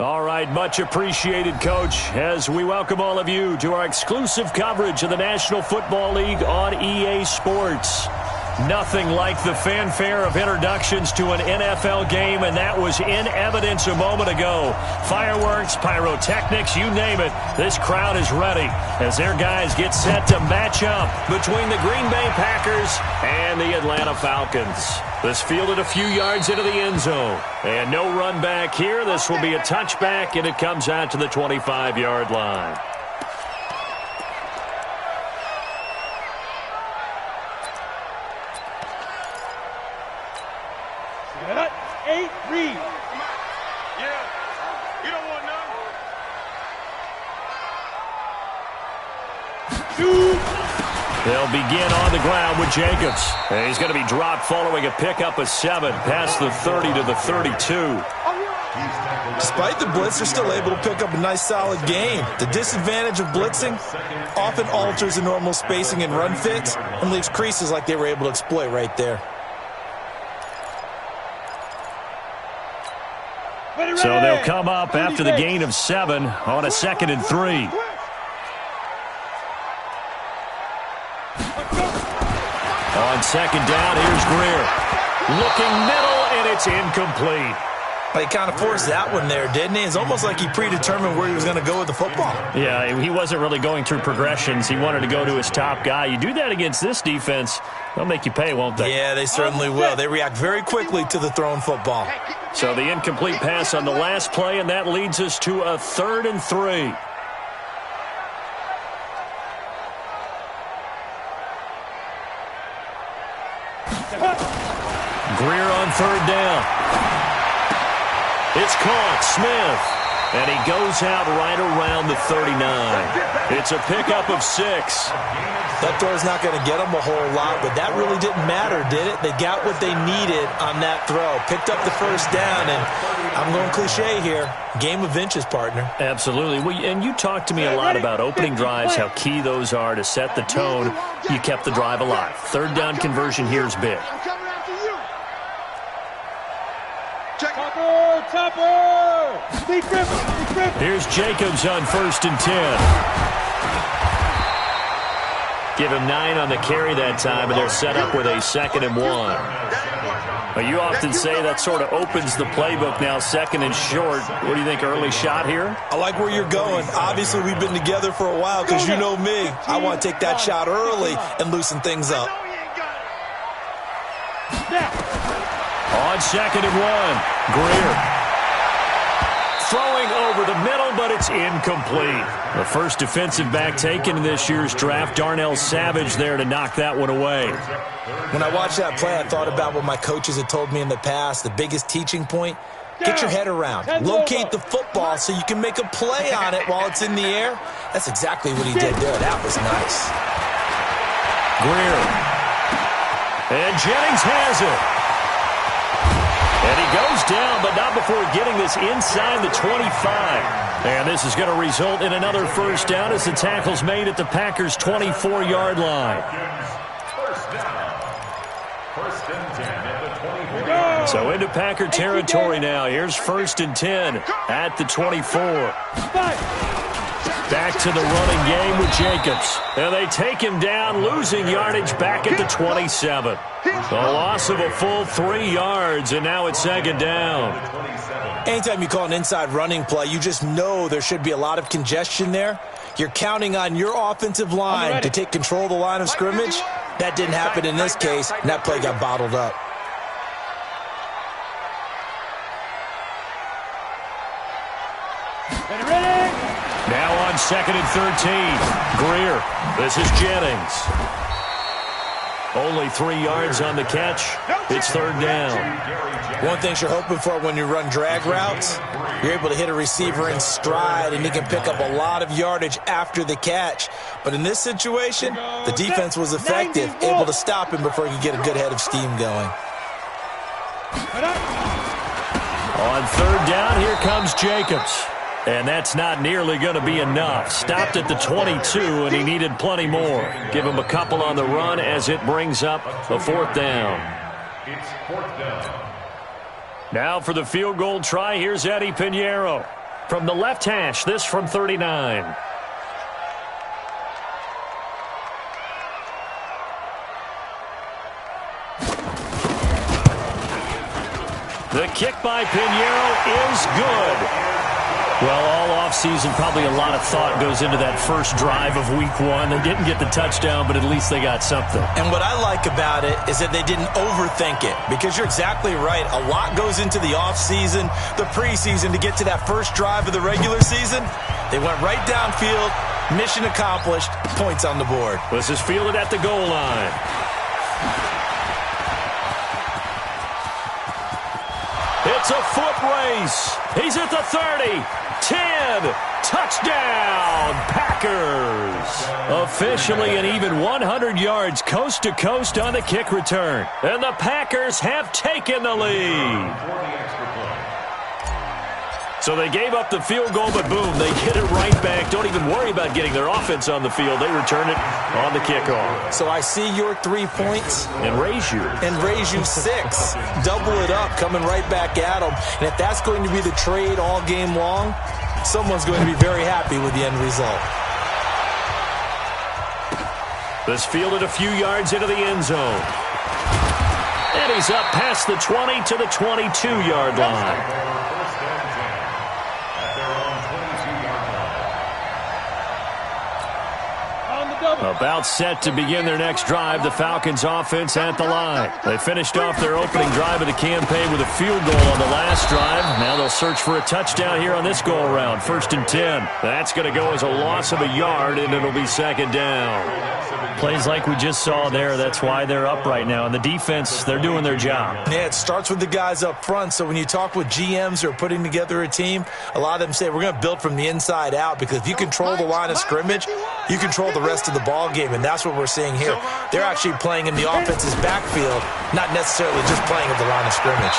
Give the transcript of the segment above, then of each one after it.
All right, much appreciated, Coach, as we welcome all of you to our exclusive coverage of the National Football League on EA Sports. Nothing like the fanfare of introductions to an NFL game, and that was in evidence a moment ago. Fireworks, pyrotechnics, you name it. This crowd is ready as their guys get set to match up between the Green Bay Packers and the Atlanta Falcons. This fielded a few yards into the end zone. And no run back here. This will be a touchback, and it comes out to the 25-yard line. They'll begin on the ground with Jacobs. And he's going to be dropped following a pickup of 7 past the 30 to the 32. Despite the blitz, they're still able to pick up a nice solid gain. The disadvantage of blitzing often alters the normal spacing and run fits and leaves creases like they were able to exploit right there. So they'll come up after the gain of 7 on a 2nd and 3. On 2nd down, here's Greer. Looking middle, and it's incomplete. He kind of forced that one there, didn't he? It's almost like he predetermined where he was going to go with the football. Yeah, he wasn't really going through progressions. He wanted to go to his top guy. You do that against this defense, they'll make you pay, won't they? Yeah, they certainly will. They react very quickly to the thrown football. So the incomplete pass on the last play, and that leads us to a 3rd and 3. Greer on 3rd down. It's caught. Smith. And he goes out right around the 39. It's a pickup of 6. That throw's not going to get them a whole lot, but that really didn't matter, did it? They got what they needed on that throw. Picked up the 1st down, and I'm going cliche here. Game of inches, partner. Absolutely. Well, and you talked to me a lot about opening drives, how key those are to set the tone. You kept the drive alive. 3rd down conversion here is big. Here's Jacobs on 1st and 10. Give him 9 on the carry that time, and they're set up with a 2nd and 1. Well, you often say that sort of opens the playbook now, 2nd and short. What do you think, early shot here? I like where you're going. Obviously, we've been together for a while because you know me. I want to take that shot early and loosen things up. On 2nd and 1, Greer. Throwing over the middle, but it's incomplete. The first defensive back taken in this year's draft, Darnell Savage there to knock that one away. When I watched that play, I thought about what my coaches had told me in the past. The biggest teaching point, get your head around. Locate the football so you can make a play on it while it's in the air. That's exactly what he did there. That was nice. Greer. And Jennings has it. And he goes down, but not before getting this inside the 25. And this is going to result in another 1st down as the tackle's made at the Packers' 24-yard line. So into Packer territory now. Here's 1st and 10 at the 24. Back to the running game with Jacobs. And they take him down, losing yardage back at the 27. A loss of a full 3 yards, and now it's 2nd down. Anytime you call an inside running play, you just know there should be a lot of congestion there. You're counting on your offensive line to take control of the line of scrimmage. That didn't happen in this case, and that play got bottled up. Now on 2nd and 13, Greer. This is Jennings. Only 3 yards on the catch. It's 3rd down. One thing you're hoping for when you run drag routes, you're able to hit a receiver in stride, and he can pick up a lot of yardage after the catch. But in this situation, the defense was effective, able to stop him before he could get a good head of steam going. On 3rd down, here comes Jacobs. And that's not nearly going to be enough. Stopped at the 22, and he needed plenty more. Give him a couple on the run as it brings up a 4th down. Now for the field goal try, here's Eddie Pinheiro. from the left hash, this from 39. The kick by Pinheiro is good. Well, all offseason, probably a lot of thought goes into that first drive of week 1. They didn't get the touchdown, but at least they got something. And what I like about it is that they didn't overthink it, because you're exactly right. A lot goes into the offseason, the preseason, to get to that first drive of the regular season. They went right downfield, mission accomplished, points on the board. This is fielded at the goal line. It's a foot race. He's at the 30. 10. Touchdown, Packers. Officially an even 100 yards coast to coast on the kick return. And the Packers have taken the lead. So they gave up the field goal, but boom, they get it right back. Don't even worry about getting their offense on the field. They return it on the kickoff. So I see your 3 points. And raise you. And raise you 6. Double it up, coming right back at them. And if that's going to be the trade all game long, someone's going to be very happy with the end result. This fielded a few yards into the end zone. And he's up past the 20 to the 22-yard line. About set to begin their next drive, the Falcons offense at the line. They finished off their opening drive of the campaign with a field goal on the last drive. Now they'll search for a touchdown here on this go-around. 1st and 10. That's going to go as a loss of a yard, and it'll be 2nd down. Plays like we just saw there, that's why they're up right now. And the defense, they're doing their job. Yeah, it starts with the guys up front. So when you talk with GMs who are putting together a team, a lot of them say we're going to build from the inside out, because if you control the line of scrimmage, you control the rest of the ball game, and that's what we're seeing here. They're actually playing in the offense's backfield, not necessarily just playing at the line of scrimmage.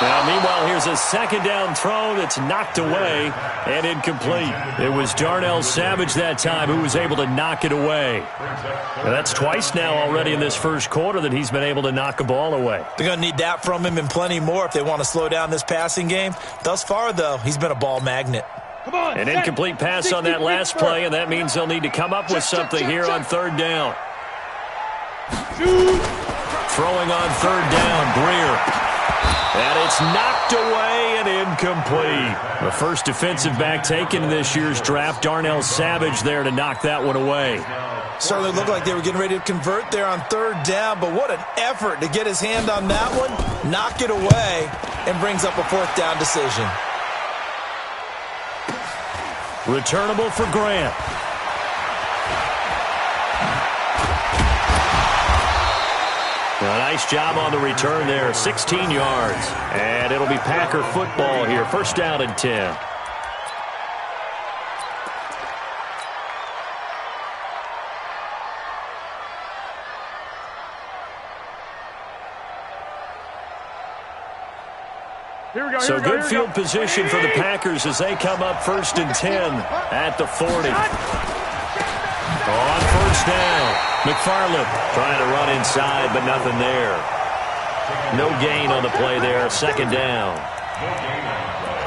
Now, meanwhile, here's a 2nd down throw that's knocked away and incomplete. It was Darnell Savage that time who was able to knock it away. And that's twice now already in this first quarter that he's been able to knock a ball away. They're going to need that from him and plenty more if they want to slow down this passing game. Thus far, though, he's been a ball magnet. An incomplete pass on that last play, and that means they'll need to come up with something here on 3rd down. Throwing on 3rd down, Greer. And it's knocked away and incomplete. The first defensive back taken in this year's draft, Darnell Savage there to knock that one away. Certainly looked like they were getting ready to convert there on 3rd down, but what an effort to get his hand on that one, knock it away, and brings up a 4th down decision. Returnable for Grant. A nice job on the return there, 16 yards. And it'll be Packer football here, 1st down and 10. So good field position for the Packers as they come up 1st and 10 at the 40. On 1st down, McFarland trying to run inside, but nothing there. No gain on the play there, 2nd down.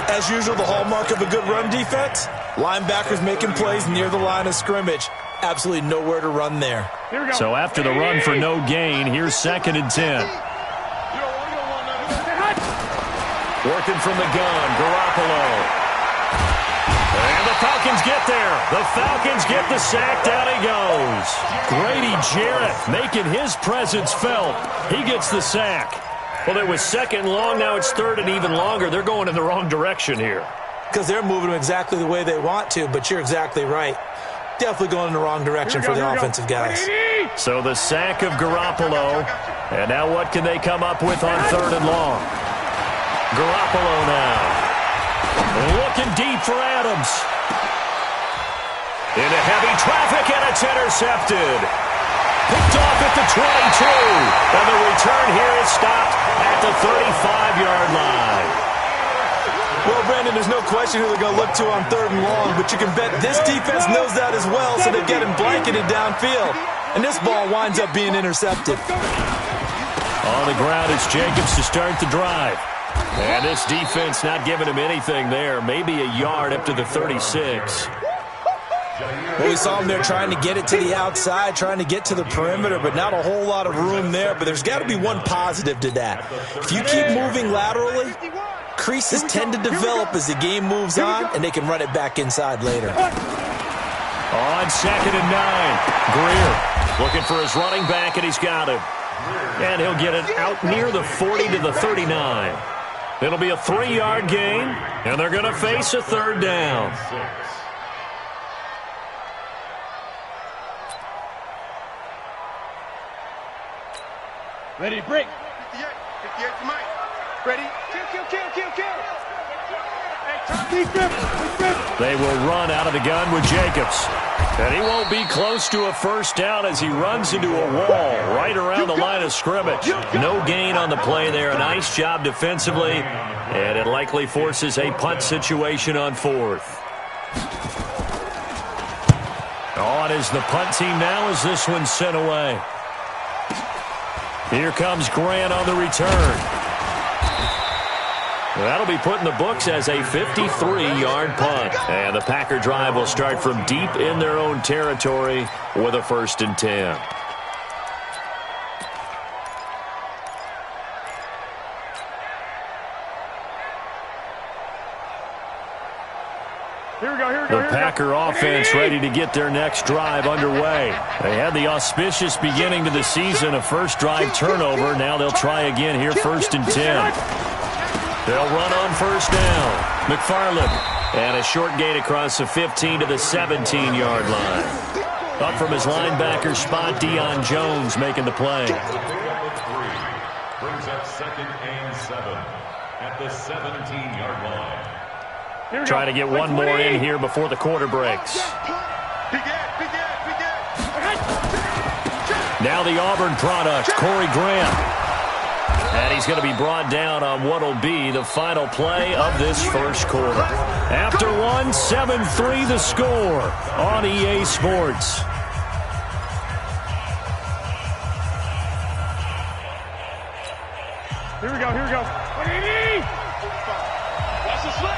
As usual, the hallmark of a good run defense, linebackers making plays near the line of scrimmage. Absolutely nowhere to run there. So after the run for no gain, here's 2nd and 10. Working from the gun, Garoppolo. And the Falcons get there. The Falcons get the sack. Down he goes. Grady Jarrett making his presence felt. He gets the sack. Well, it was 2nd long. Now it's 3rd and even longer. They're going in the wrong direction here. Because they're moving them exactly the way they want to, but you're exactly right. Definitely going in the wrong direction for the offensive guys. So the sack of Garoppolo. And now what can they come up with on 3rd and long? Garoppolo now. Looking deep for Adams. Into heavy traffic, and it's intercepted. Picked off at the 22. And the return here is stopped at the 35-yard line. Well, Brandon, there's no question who they're going to look to on 3rd and long, but you can bet this defense knows that as well, so they get him blanketed downfield. And this ball winds up being intercepted. On the ground, it's Jacobs to start the drive. And this defense not giving him anything there. Maybe a yard up to the 36. Well, we saw him there trying to get it to the outside, trying to get to the perimeter, but not a whole lot of room there. But there's got to be one positive to that. If you keep moving laterally, creases tend to develop as the game moves on, and they can run it back inside later. On 2nd and 9, Greer looking for his running back, and he's got him. And he'll get it out near the 40 to the 39. It'll be a 3-yard gain, and they're going to face a 3rd down. Ready, break. 58 to Mike. Ready? Kill. They will run out of the gun with Jacobs. And he won't be close to a 1st down as he runs into a wall right around the line of scrimmage. No gain on the play there. A nice job defensively. And it likely forces a punt situation on 4th. On is the punt team now as this one's sent away. Here comes Grant on the return. That'll be put in the books as a 53-yard punt. And the Packer drive will start from deep in their own territory with a 1st and 10. The Packer offense ready to get their next drive underway. They had the auspicious beginning to the season, a first drive turnover. Now they'll try again here, 1st and 10. They'll run on 1st down. McFarland. And a short gain across the 15 to the 17-yard line. Up from his linebacker spot, Deion Jones making the play. Brings up 2nd and 7 at the 17-yard line. Trying to get one more in here before the quarter breaks. Now the Auburn product, Corey Graham. And he's going to be brought down on what will be the final play of this 1st quarter. After 7-3 the score on EA Sports. Here we go. Watch the slip.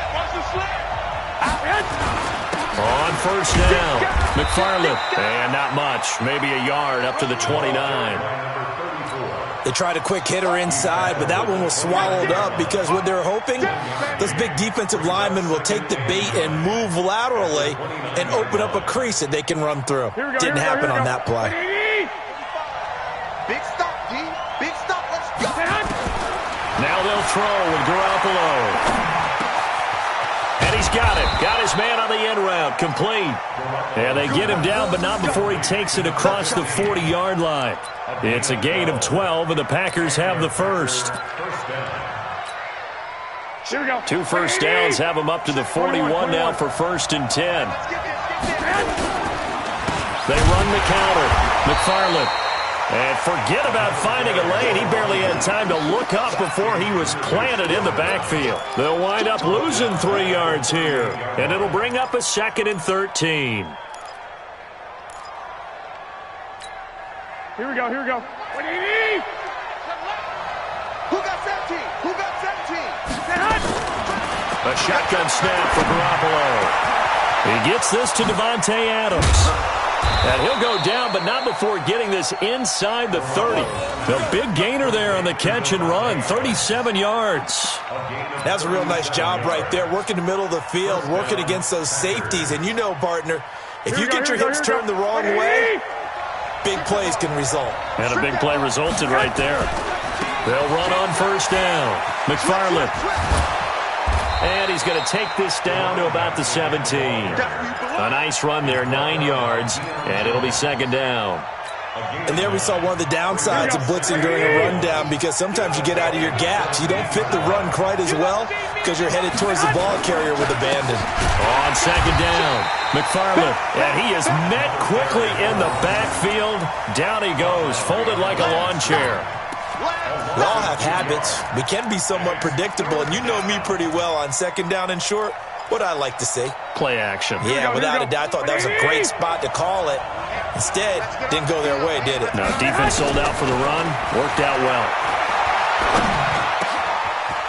On 1st down, McFarland. And not much, maybe a yard up to the 29. They tried a quick hitter inside, but that one was swallowed up because what they're hoping, those big defensive linemen will take the bait and move laterally and open up a crease that they can run through. Didn't happen on that play. Big stop, D. Big stop. Let's go. Now they'll throw with Garoppolo. And he's got it. Got his man on the end route. Complete. And they get him down, but not before he takes it across the 40-yard line. It's a gain of 12, and the Packers have the 1st. 2 first downs have them up to the 41 now for 1st and 10. They run the counter. McFarland. And forget about finding a lane. He barely had time to look up before he was planted in the backfield. They'll wind up losing 3 yards here. And it'll bring up a 2nd and 13. Here we go. Who got 17? A shotgun snap for Garoppolo. He gets this to Devontae Adams. And he'll go down, but not before getting this inside the 30. The big gainer there on the catch and run, 37 yards. That's a real nice job right there, working the middle of the field, working against those safeties. And you know, partner, if you get your hips turned the wrong way, big plays can result. And a big play resulted right there. They'll run on 1st down. McFarland. And he's going to take this down to about the 17. A nice run there, 9 yards, and it'll be 2nd down. And there we saw one of the downsides of blitzing during a rundown, because sometimes you get out of your gaps. You don't fit the run quite as well because you're headed towards the ball carrier with abandon. On 2nd down, McFarland, and he is met quickly in the backfield. Down he goes, folded like a lawn chair. We all have habits. We can be somewhat predictable, and you know me pretty well on 2nd down and short. What I like to see. Play action. Yeah, without a doubt, I thought that was a great spot to call it. Instead, didn't go their way, did it? No, defense sold out for the run. Worked out well.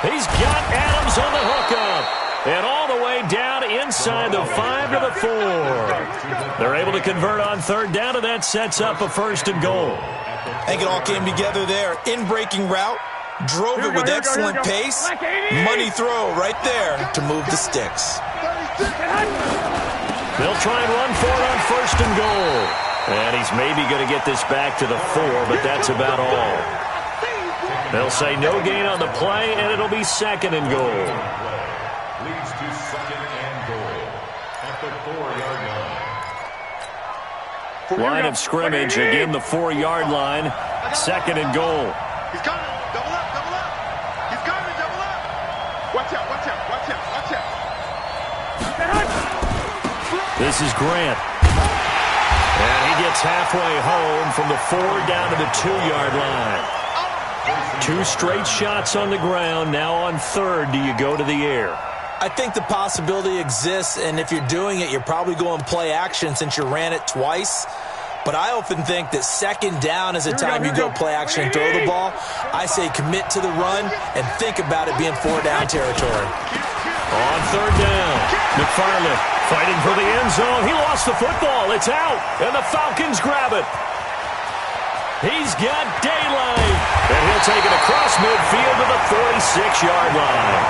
He's got Adams on the hookup. And all the way down inside the 5 to the 4. They're able to convert on third down, and that sets up a 1st and goal. I think it all came together there. In-breaking route, drove it with excellent pace. Money throw right there to move the sticks. They'll try and run for it on 1st and goal. And he's maybe going to get this back to the 4, but that's about all. They'll say no gain on the play, and it'll be 2nd and goal. Leads to 2nd and goal at the 4-yard line. Line of scrimmage, again the 4-yard line. 2nd and goal. He's coming. Double up, double up. He's coming, double up. Watch out, watch out, watch out, watch out. This is Grant. And he gets halfway home from the 4 down to the 2-yard line. 2 straight shots on the ground. Now on 3rd, do you go to the air? I think the possibility exists, and if you're doing it, you're probably going play action since you ran it twice. But I often think that 2nd down is a time you go play action and throw the ball. I say commit to the run and think about it being 4-down territory. On 3rd down, McFarland fighting for the end zone. He lost the football. It's out, and the Falcons grab it. He's got daylight, and he'll take it across midfield to the 46-yard line.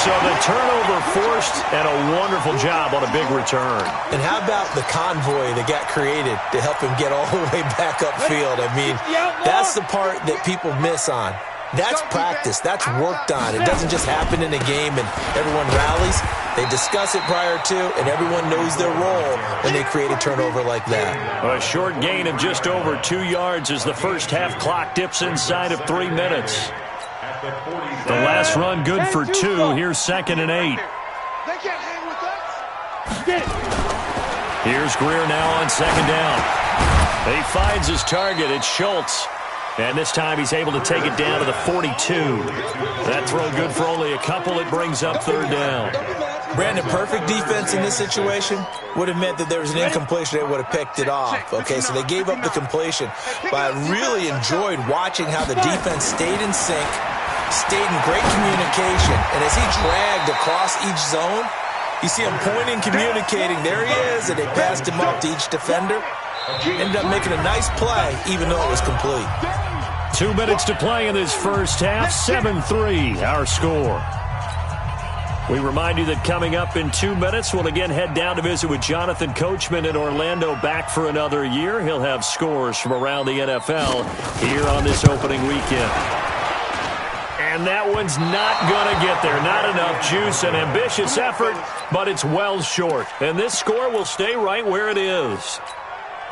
So the turnover forced, and a wonderful job on a big return. And how about the convoy that got created to help him get all the way back upfield? I mean, that's the part that people miss on. That's practice. That's worked on. It doesn't just happen in a game and everyone rallies. They discuss it prior to, and everyone knows their role when they create a turnover like that. A short gain of just over 2 yards as the first half clock dips inside of 3 minutes. The last run good for 2. Here's 2nd and 8. They can't hang with us. Here's Greer now on 2nd down. He finds his target. It's Schultz. And this time he's able to take it down to the 42. That throw good for only a couple. It brings up 3rd down. Brandon, perfect defense in this situation would have meant that there was an incompletion. They would have picked it off. Okay, so they gave up the completion. But I really enjoyed watching how the defense stayed in sync, stayed in great communication. And as he dragged across each zone, you see him pointing, communicating. There he is, and they passed him off to each defender. Ended up making a nice play, even though it was complete. 2 minutes to play in this first half. 7-3, our score. We remind you that coming up in 2 minutes, we'll again head down to visit with Jonathan Coachman in Orlando, back for another year. He'll have scores from around the NFL here on this opening weekend. And that one's not going to get there. Not enough juice. An ambitious effort, but it's well short. And this score will stay right where it is.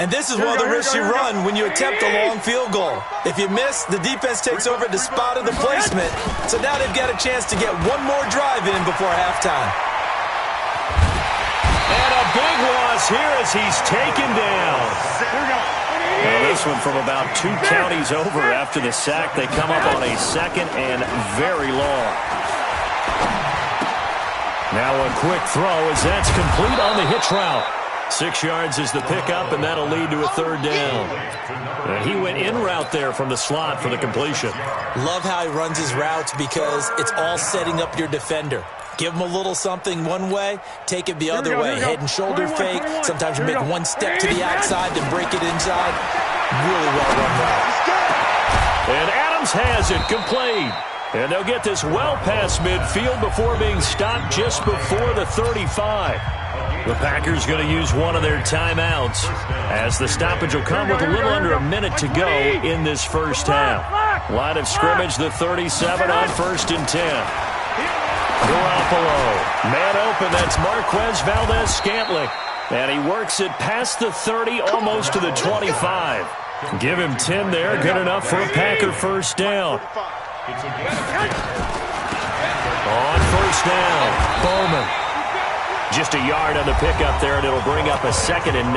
And this is one of the risks you run when you attempt a long field goal. If you miss, the defense takes over at the spot of the placement. So now they've got a chance to get one more drive in before halftime. And a big loss here as he's taken down. Now this one from about 2 counties over after the sack. They come up on a 2nd and very long. Now a quick throw as that's complete on the hitch route. 6 yards is the pickup, and that'll lead to a 3rd down. And he went in route there from the slot for the completion. Love how he runs his routes because it's all setting up your defender. Give him a little something one way, take it the other way. Head and shoulder fake. Sometimes you make one step to the outside, then break it inside. Really well run route. And Adams has it complete. And they'll get this well past midfield before being stopped just before the 35. The Packers going to use one of their timeouts as the stoppage will come with a little under a minute to go in this first half. Line of scrimmage, the 37 on 1st and 10. Garoppolo, man open, that's Marquez Valdez-Scantling. And he works it past the 30, almost to the 25. Give him 10 there, good enough for a Packer 1st down. On 1st down, Bowman. Just a yard on the pickup there, and it'll bring up a 2nd and 9.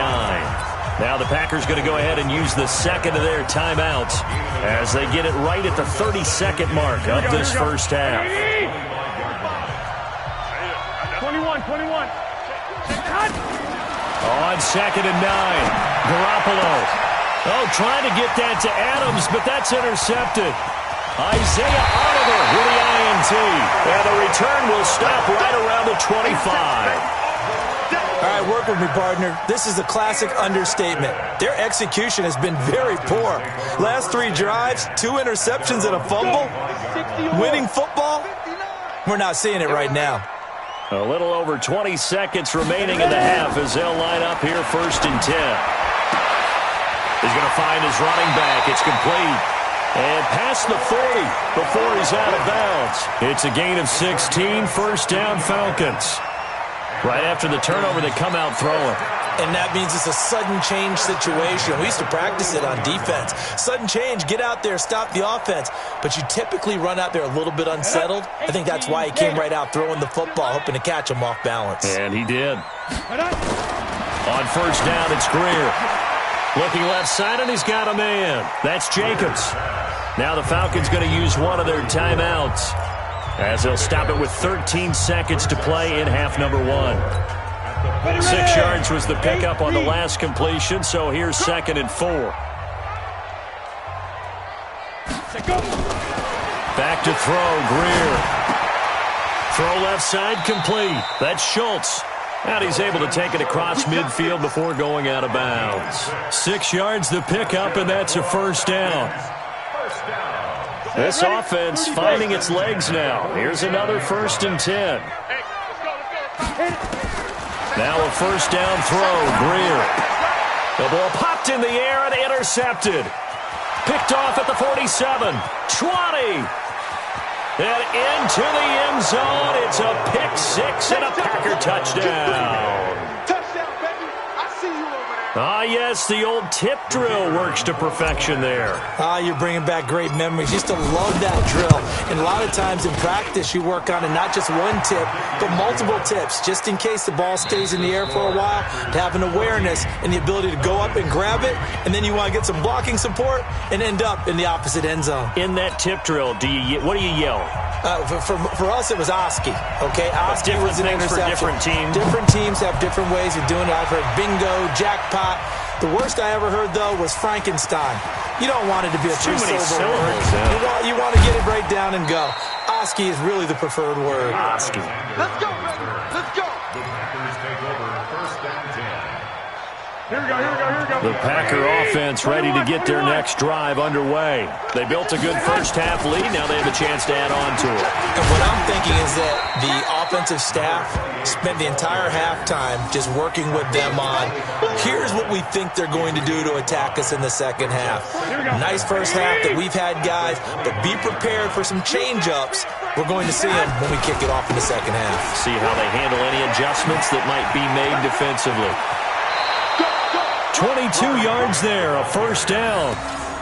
Now the Packers going to go ahead and use the 2nd of their timeouts as they get it right at the 32nd mark of this first half. 21. On 2nd and 9, Garoppolo. Oh, trying to get that to Adams, but that's intercepted. Isaiah Oliver with the INT. And the return will stop right around the 25. All right, work with me, partner. This is a classic understatement. Their execution has been very poor. Last 3 drives, 2 interceptions and a fumble. Winning football? We're not seeing it right now. A little over 20 seconds remaining in the half as they'll line up here 1st and 10. He's going to find his running back. It's complete. And past the 40 before he's out of bounds. It's a gain of 16, 1st down Falcons. Right after the turnover, they come out throwing. And that means it's a sudden change situation. We used to practice it on defense. Sudden change, get out there, stop the offense. But you typically run out there a little bit unsettled. I think that's why he came right out throwing the football, hoping to catch him off balance. And he did. On 1st down, it's Greer. Looking left side, and he's got a man. That's Jacobs. Now the Falcons going to use one of their timeouts, as they'll stop it with 13 seconds to play in half number 1. 6 yards was the pickup on the last completion, so here's 2nd and 4. Back to throw, Greer. Throw left side, complete. That's Schultz. And he's able to take it across midfield before going out of bounds. 6 yards the pickup, and that's a 1st down. This offense finding its legs now. Here's another 1st and 10. Now a 1st down throw, Greer. The ball popped in the air and intercepted. Picked off at the 47, 20. And into the end zone. It's a pick 6 and a Packer touchdown. Ah, yes, the old tip drill works to perfection there. Ah, you're bringing back great memories. Used to love that drill. And a lot of times in practice, you work on it, not just one tip, but multiple tips, just in case the ball stays in the air for a while, to have an awareness and the ability to go up and grab it, and then you want to get some blocking support and end up in the opposite end zone. In that tip drill, what do you yell? For us, it was Oski. Okay, Oski was an interception. For different teams. Different teams have different ways of doing it. I've heard bingo, jackpot. The worst I ever heard, though, was Frankenstein. You don't want it to be a three-syllable word. You want to get it right down and go. Oski is really the preferred word. Oski. Let's go, baby. Let's go. The Packers take over 1st and 10. Here we go. The Packer offense ready to get their next drive underway. They built a good first half lead. Now they have a chance to add on to it. And what I'm thinking is that the offensive staff spent the entire halftime just working with them on, here's what we think they're going to do to attack us in the second half. Nice first half that we've had, guys, but be prepared for some change-ups. We're going to see them when we kick it off in the second half. See how they handle any adjustments that might be made defensively. 22 yards there, a 1st down.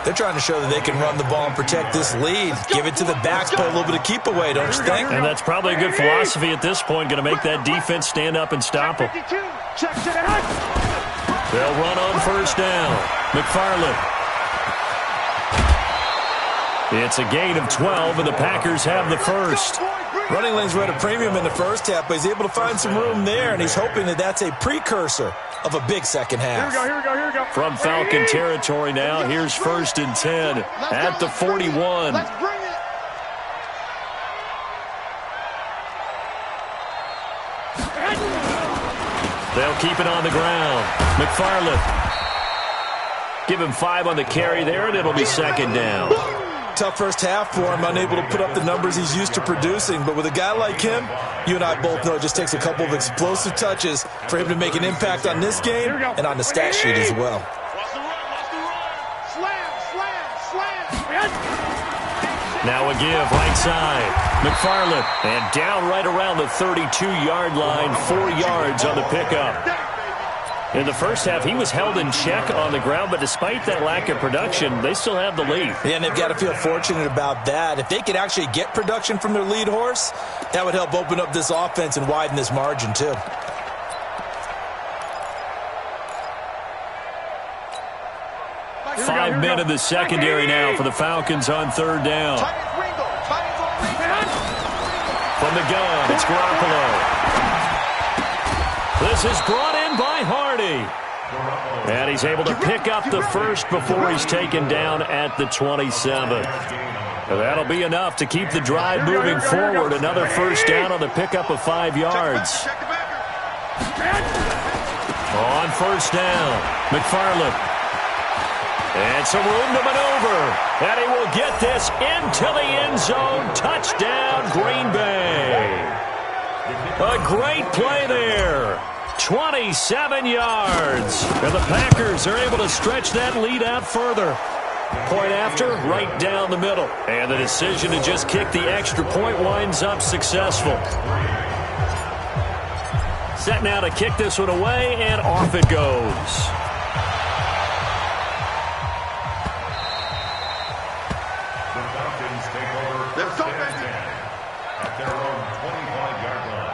They're trying to show that they can run the ball and protect this lead. Give it to the backs, put a little bit of keep away, don't you think? And that's probably a good philosophy at this point, going to make that defense stand up and stop them. They'll run on 1st down. McFarland. It's a gain of 12, and the Packers have the first. Running lanes were at a premium in the first half, but he's able to find some room there, and he's hoping that that's a precursor of a big second half. Here we go. From Falcon territory now, here's 1st and 10 at the 41. Let's bring it. They'll keep it on the ground. McFarland. Give him 5 on the carry there, and it'll be 2nd down. Tough first half for him, unable to put up the numbers he's used to producing. But with a guy like him, you and I both know it just takes a couple of explosive touches for him to make an impact on this game and on the stat sheet as well. Watch the run. Slam. Now a give, right side. McFarland, and down right around the 32-yard line, 4 yards on the pickup. In the first half, he was held in check on the ground, but despite that lack of production, they still have the lead. Yeah, and they've got to feel fortunate about that. If they could actually get production from their lead horse, that would help open up this offense and widen this margin, too. Five men in the secondary now for the Falcons on 3rd down. From the gun, it's Garoppolo. This is brought in by Hardy. And he's able to pick up the first before he's taken down at the 27. That'll be enough to keep the drive moving forward. Another first down on the pickup of 5 yards. On first down, McFarland. And some room to maneuver. And he will get this into the end zone. Touchdown, Green Bay. A great play there. 27 yards. And the Packers are able to stretch that lead out further. Point after, right down the middle. And the decision to just kick the extra point winds up successful. Set now to kick this one away, and off it goes. The Falcons take over first and 10 at their own 25-yard line.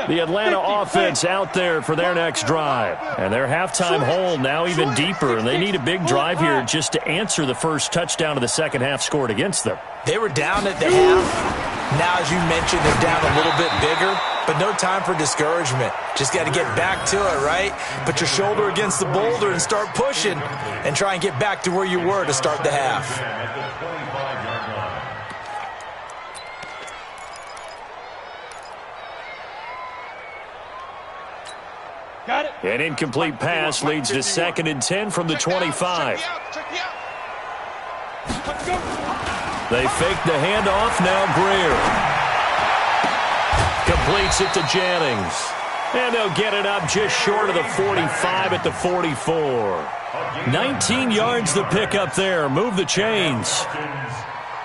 The Atlanta offense out there for their next drive. And their halftime hole now even deeper, and they need a big drive here just to answer the first touchdown of the second half scored against them. They were down at the half. Now, as you mentioned, they're down a little bit bigger, but no time for discouragement. Just got to get back to it, right? Put your shoulder against the boulder and start pushing and try and get back to where you were to start the half. At the 25-yard line. Got it. An incomplete pass leads to 2nd and 10 from the 25. They fake the handoff. Now Greer completes it to Jennings. And they'll get it up just short of the 45 at the 44. 19 yards the pick up there. Move the chains.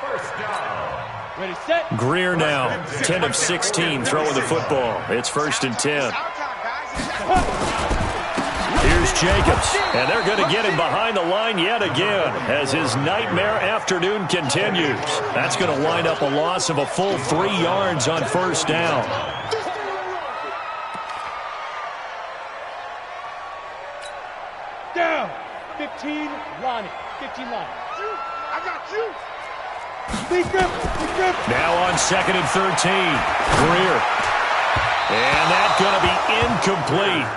First down. Ready, set. Greer now 10 of 16 throwing the football. It's 1st and 10. Here's Jacobs, and they're going to get him behind the line yet again as his nightmare afternoon continues. That's going to wind up a loss of a full 3 yards on first down. Down. 15, Lonnie. 15, Lonnie. I got you. Big grip. Big grip. Now on 2nd and 13, Greer. And that's going to be incomplete.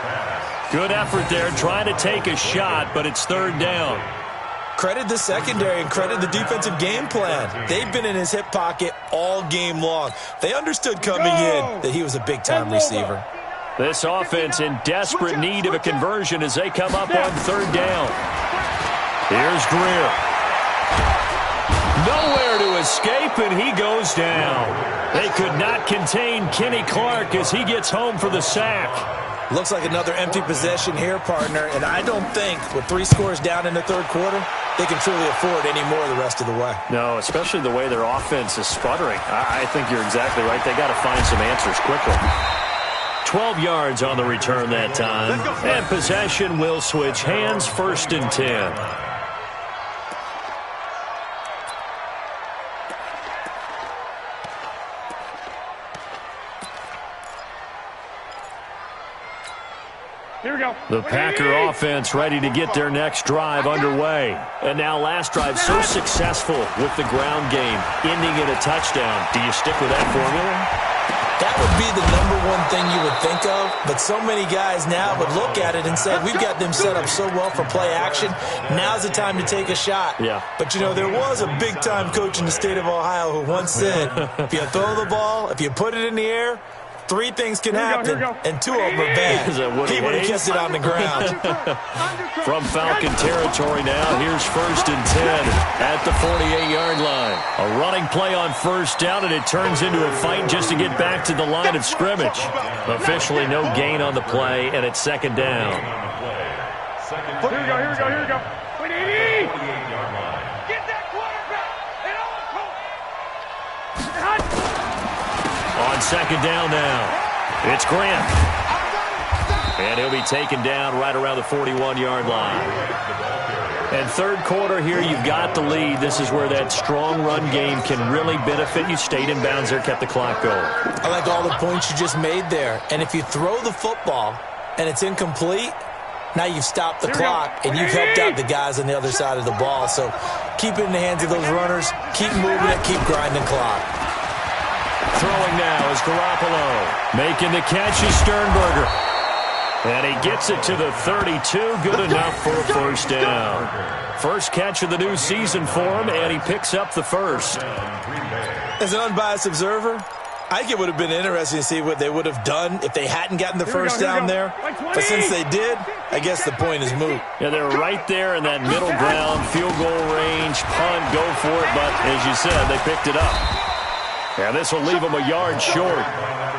Good effort there, trying to take a shot, but it's 3rd down. Credit the secondary and credit the defensive game plan. They've been in his hip pocket all game long. They understood coming in that he was a big-time receiver. This offense in desperate need of a conversion as they come up on 3rd down. Here's Greer. Nowhere to escape, and he goes down. They could not contain Kenny Clark as he gets home for the sack. Looks like another empty possession here, partner, and I don't think with 3 scores down in the 3rd quarter, they can truly afford any more the rest of the way. No, especially the way their offense is sputtering. I think you're exactly right. They got to find some answers quickly. 12 yards on the return that time, and possession will switch hands, 1st and 10. Here we go. The Packer offense ready to get their next drive underway. And now last drive so successful with the ground game, ending in a touchdown. Do you stick with that formula? That would be the #1 thing you would think of, but so many guys now would look at it and say, we've got them set up so well for play action. Now's the time to take a shot. Yeah. But, you know, there was a big-time coach in the state of Ohio who once said, if you throw the ball, if you put it in the air, 3 things can happen, and 2 of them are bad. Is that what He would have kept it on the ground. From Falcon territory now, here's 1st and 10 at the 48-yard line. A running play on 1st down, and it turns into a fight just to get back to the line of scrimmage. Officially no gain on the play, and it's 2nd down. Here we go, here we go, here we go. 180! Yard line. Get that quarterback! And all On 2nd down now, it's Grant. And he'll be taken down right around the 41-yard line. And 3rd quarter here, you've got the lead. This is where that strong run game can really benefit you. Stayed in bounds there, kept the clock going. I like all the points you just made there. And if you throw the football and it's incomplete, now you've stopped the clock and you've helped out the guys on the other side of the ball. So keep it in the hands of those runners. Keep moving it. Keep grinding clock. Throwing now is Garoppolo. Making the catch is Sternberger. And he gets it to the 32. Good enough for a first down. First catch of the new season for him, and he picks up the first. As an unbiased observer, I think it would have been interesting to see what they would have done if they hadn't gotten the first down there. But since they did, I guess the point is moot. Yeah, they're right there in that middle ground, field goal range, punt, go for it. But as you said, they picked it up. And this will leave them a yard short.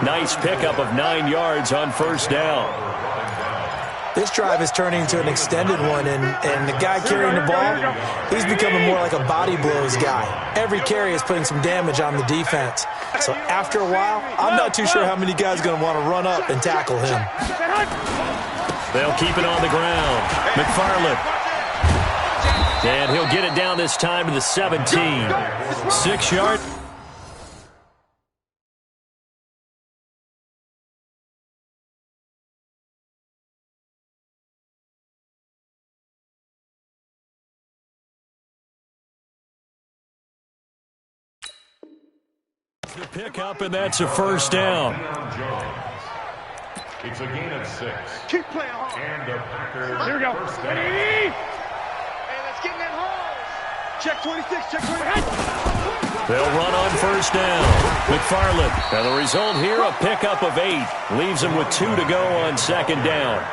Nice pickup of 9 yards on first down. This drive is turning into an extended one, and the guy carrying the ball, he's becoming more like a body blows guy. Every carry is putting some damage on the defense. So after a while, I'm not too sure how many guys are going to want to run up and tackle him. They'll keep it on the ground. McFarland. And he'll get it down this time to the 17. 6 yard. The pickup, and that's a first down. It's a gain of 6. Keep playing hard. And the Packers. Here we go. First down. Hey, let's get in that hole. Check 26, check 26. They'll run on first down. McFarland. And the result here, a pickup of 8. Leaves them with 2 to go on second down.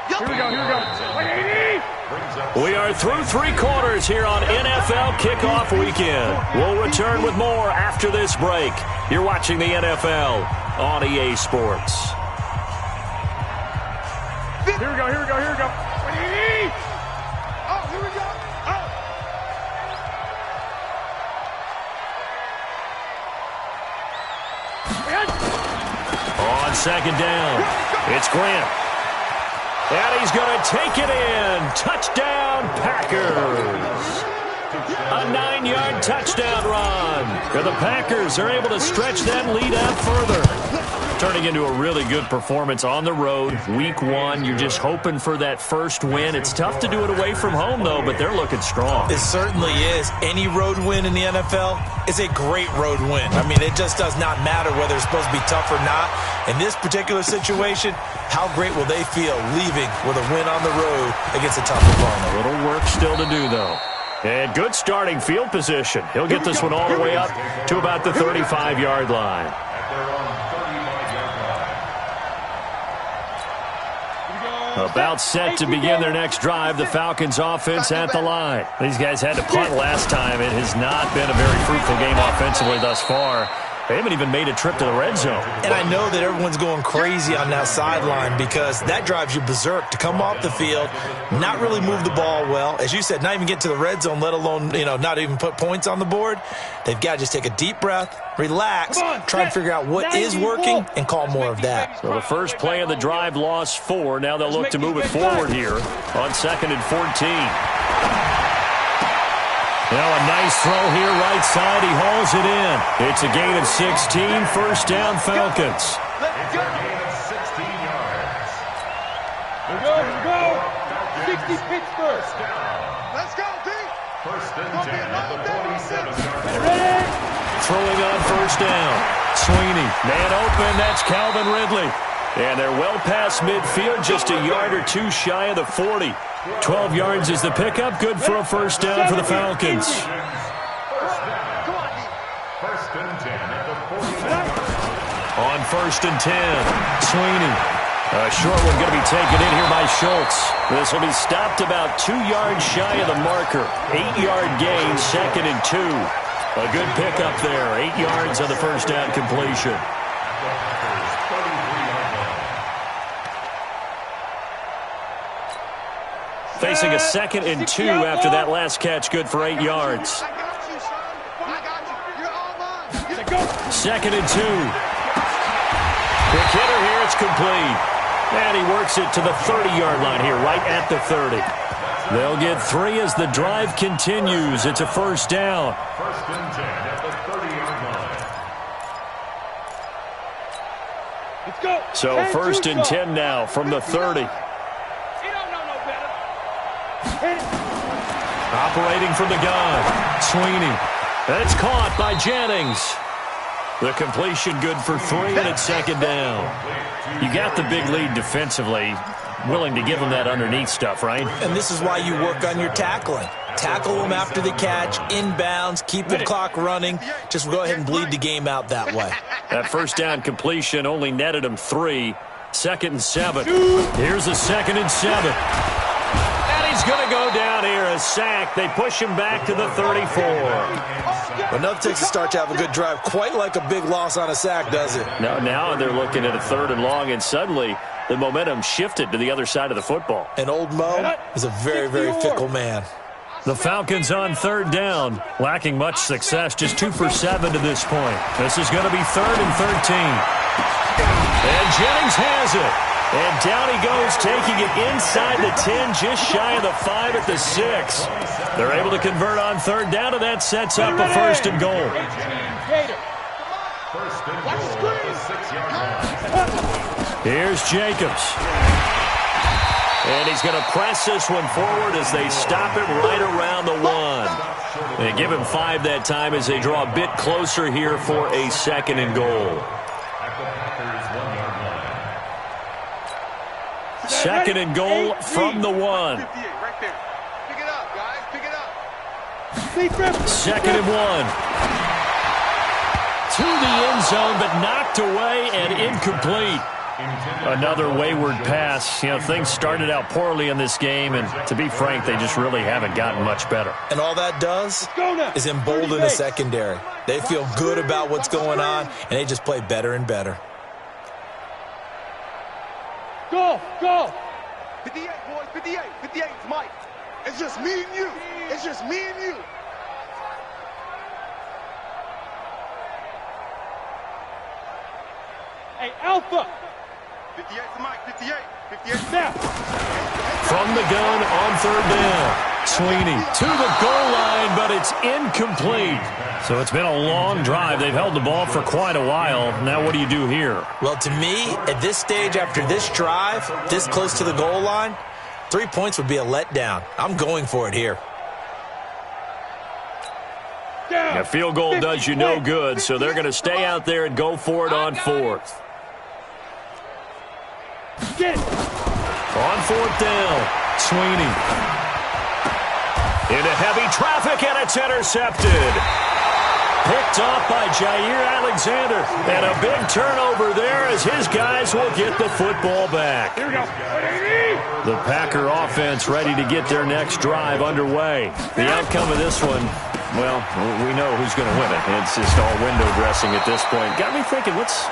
Here we go, here we go. 180. We are through 3 quarters here on NFL Kickoff Weekend. We'll return with more after this break. You're watching the NFL on EA Sports. Here we go, here we go, here we go. 180. Oh, here we go. On second down, it's Grant. And he's going to take it in. Touchdown, Packers. A 9-yard touchdown run. And the Packers are able to stretch that lead out further. Turning into a really good performance on the road. Week 1, you're just hoping for that first win. It's tough to do it away from home, though, but they're looking strong. It certainly is. Any road win in the NFL is a great road win. I mean, it just does not matter whether it's supposed to be tough or not. In this particular situation, how great will they feel leaving with a win on the road against a tough opponent? A little work still to do, though. And good starting field position. He'll get this one all the way up to about the 35-yard line. About set to begin their next drive, the Falcons offense at the line. These guys had to punt last time. It has not been a very fruitful game offensively thus far. They haven't even made a trip to the red zone. And I know that everyone's going crazy on that sideline because that drives you berserk to come off the field, not really move the ball well. As you said, not even get to the red zone, let alone, not even put points on the board. They've got to just take a deep breath, relax, try and figure out what is working, and call more of that. So the first play of the drive lost 4. Now they'll look to move it forward here on 2nd and 14. Now a nice throw here, right side. He hauls it in. It's a gain of 16. First down, Falcons. It's a gain of 16 yards. Here we go. 60 Pittsburgh. Let's go, D. First and 10 at the 47-yard line. Throwing on first down. Sweeney, man open. That's Calvin Ridley. And they're well past midfield, just a yard or 2 shy of the 40. 12 yards is the pickup. Good for a first down for the Falcons. First and 10 at the 40-yard line. On first and 10, Sweeney. A short one going to be taken in here by Schultz. This will be stopped about 2 yards shy of the marker. 8-yard gain, 2nd and 2. A good pickup there. 8 yards on the first down completion. Facing a 2nd and 2 after that last catch. Good for 8 yards. I got you, son. I got you. You're all mine. 2nd and 2. Quick hitter here. It's complete. And he works it to the 30-yard line here, right at the 30. They'll get 3 as the drive continues. It's a first down. First and 10 at the 30-yard line. Let's go. So first and 10 now from the 30. You don't know no better. Operating from the gun, Sweeney. That's caught by Jennings. The completion good for 3, and it's second down. You got the big lead defensively. Willing to give them that underneath stuff, right? And this is why you work on your tackling. Tackle them after the catch, inbounds, keep the clock running. Just go ahead and bleed the game out that way. That first down completion only netted him 3. 2nd and 7. Here's a 2nd and 7. And he's going to go down here, a sack. They push him back to the 34. But enough takes to start to have a good drive. Quite like a big loss on a sack, does it? Now they're looking at a 3rd and long, and suddenly the momentum shifted to the other side of the football. And old Mo is a very, very fickle man. The Falcons on 3rd down, lacking much success, just 2 for 7 to this point. This is going to be 3rd and 13. And Jennings has it. And down he goes, taking it inside the 10, just shy of the 5 at the 6. They're able to convert on 3rd down, and that sets up a 1st and goal. First and goal at the 6-yard line. Here's Jacobs. And he's going to press this one forward as they stop him right around the 1. They give him 5 that time as they draw a bit closer here for a 2nd and goal. At the Packers' 1-yard line. 2nd and goal from the 1. Right there. Pick it up, guys. Pick it up. 2nd and 1. To the end zone, but knocked away and incomplete. Another wayward pass. You know, things started out poorly in this game, and to be frank, they just really haven't gotten much better. And all that does is embolden the secondary. They feel good about what's going on, and they just play better and better. Go! 58, boys. 58. 58. It's Mike. It's just me and you. It's just me and you. Hey, Alpha! 58 to Mike. 58. 58. Now! From the gun on 3rd down. Sweeney to the goal line, but it's incomplete. So it's been a long drive. They've held the ball for quite a while. Now what do you do here? Well, to me, at this stage, after this drive, this close to the goal line, 3 points would be a letdown. I'm going for it here. A field goal does you no good, so they're going to stay out there and go for it on 4th. On 4th down, Sweeney. Into heavy traffic, and it's intercepted. Picked off by Jair Alexander. And a big turnover there as his guys will get the football back. Here we go. The Packer offense ready to get their next drive underway. The outcome of this one, well, we know who's going to win it. It's just all window dressing at this point. Got me thinking, what's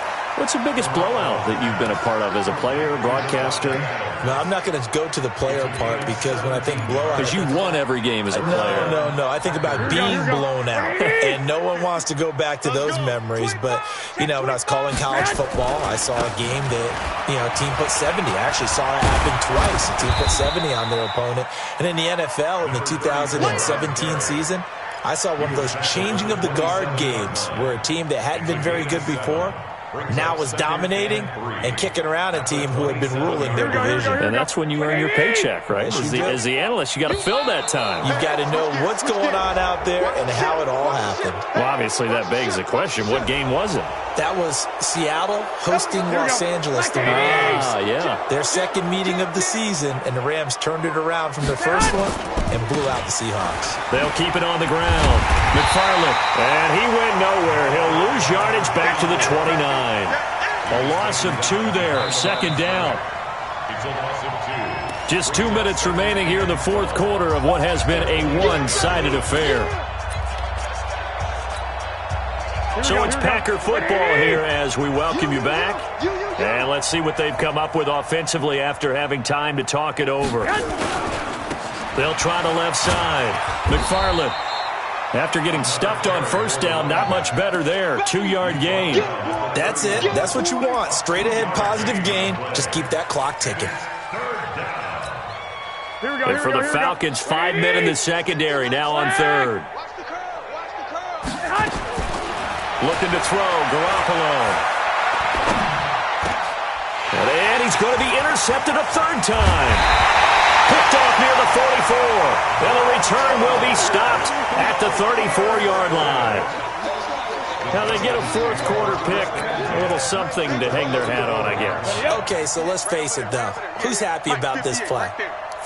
the biggest blowout that you've been a part of as a player, broadcaster? No, I'm not going to go to the player part because when I think blowout... Because you won every game as a player. No. I think about being blown out. And no one wants to go back to those memories. But, you know, when I was calling college football, I saw a game that, you know, a team put 70. I actually saw it happen twice. A team put 70 on their opponent. And in the NFL, in the 2017 season, I saw one of those changing of the guard games where a team that hadn't been very good before now was dominating and kicking around a team who had been ruling their division. And that's when you earn your paycheck, right? As the analyst, you got to fill that time. You've got to know what's going on out there and how it all happened. Well, obviously, that begs the question, what game was it? That was Seattle hosting Los Angeles, the Rams. Yeah. Their second meeting of the season, and the Rams turned it around from their first one and blew out the Seahawks. They'll keep it on the ground. McFarland, and he went nowhere. He'll lose yardage back to the 29. A loss of 2 there, second down. It's a loss of 2. Just 2 minutes remaining here in the fourth quarter of what has been a one-sided affair. So it's Packer football here as we welcome you back. And let's see what they've come up with offensively after having time to talk it over. They'll try the left side. McFarland, after getting stuffed on first down, not much better there. 2-yard gain. That's it. That's what you want. Straight ahead positive gain. Just keep that clock ticking. And for the Falcons, 5 men in the secondary now on 3rd. Looking to throw, Garoppolo. And he's going to be intercepted a 3rd time. Picked off near the 44. And the return will be stopped at the 34-yard line. Now they get a fourth quarter pick, a little something to hang their hat on, I guess. Okay, so let's face it, though. Who's happy about this play?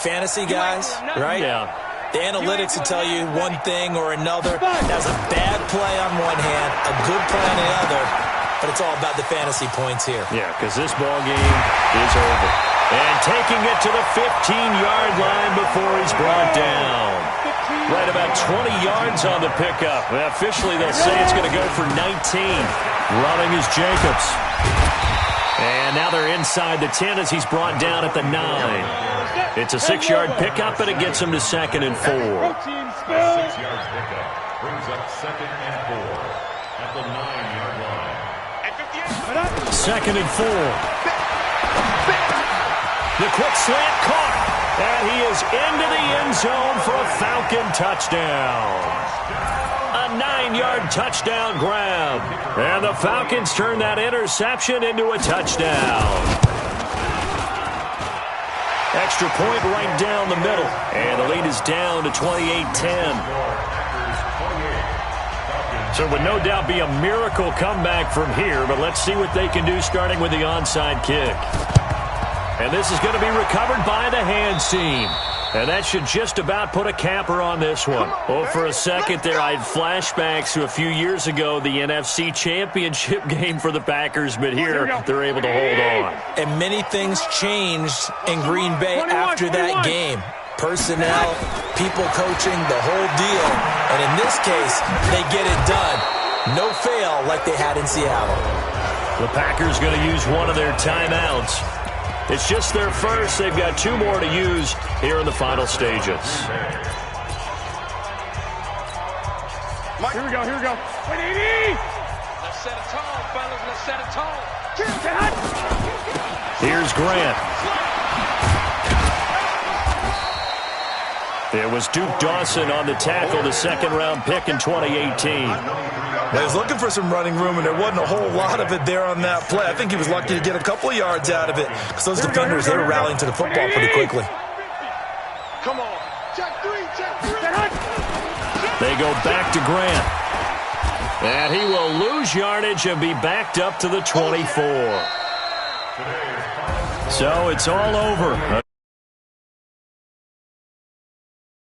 Fantasy guys, right? Yeah. The analytics will tell you one thing or another. That's a bad play on one hand, a good play on the other, but it's all about the fantasy points here. Yeah, because this ball game is over. And taking it to the 15-yard line before he's brought down. Right about 20 yards on the pickup. Officially, they'll say it's going to go for 19. Running is Jacobs. And now they're inside the 10 as he's brought down at the 9. It's a 6-yard pickup, and it gets him to 2nd and 4. 6-yard pickup brings up 2nd and 4 at the 9-yard line. 2nd and 4. The quick slant caught, and he is into the end zone for a Falcon touchdown. A 9-yard touchdown grab, and the Falcons turn that interception into a touchdown. Extra point right down the middle, and the lead is down to 28-10. So it would no doubt be a miracle comeback from here, but let's see what they can do starting with the onside kick. And this is going to be recovered by the hands team. And that should just about put a capper on this one. Oh, for a second there, I had flashbacks to a few years ago, the NFC Championship game for the Packers, but here they're able to hold on. And many things changed in Green Bay after that game. Personnel, people coaching, the whole deal. And in this case, they get it done. No fail like they had in Seattle. The Packers going to use one of their timeouts. It's just their first. They've got 2 more to use here in the final stages. Here we go, here we go. 180! Let's set a tone, fellas. Let's set a tone. Here's Grant. It was Duke Dawson on the tackle, the 2nd-round pick in 2018. He was looking for some running room, and there wasn't a whole lot of it there on that play. I think he was lucky to get a couple of yards out of it because those defenders, they were rallying to the football pretty quickly. Come on. Check 3, check 3. They go back to Grant. And he will lose yardage and be backed up to the 24. So it's all over.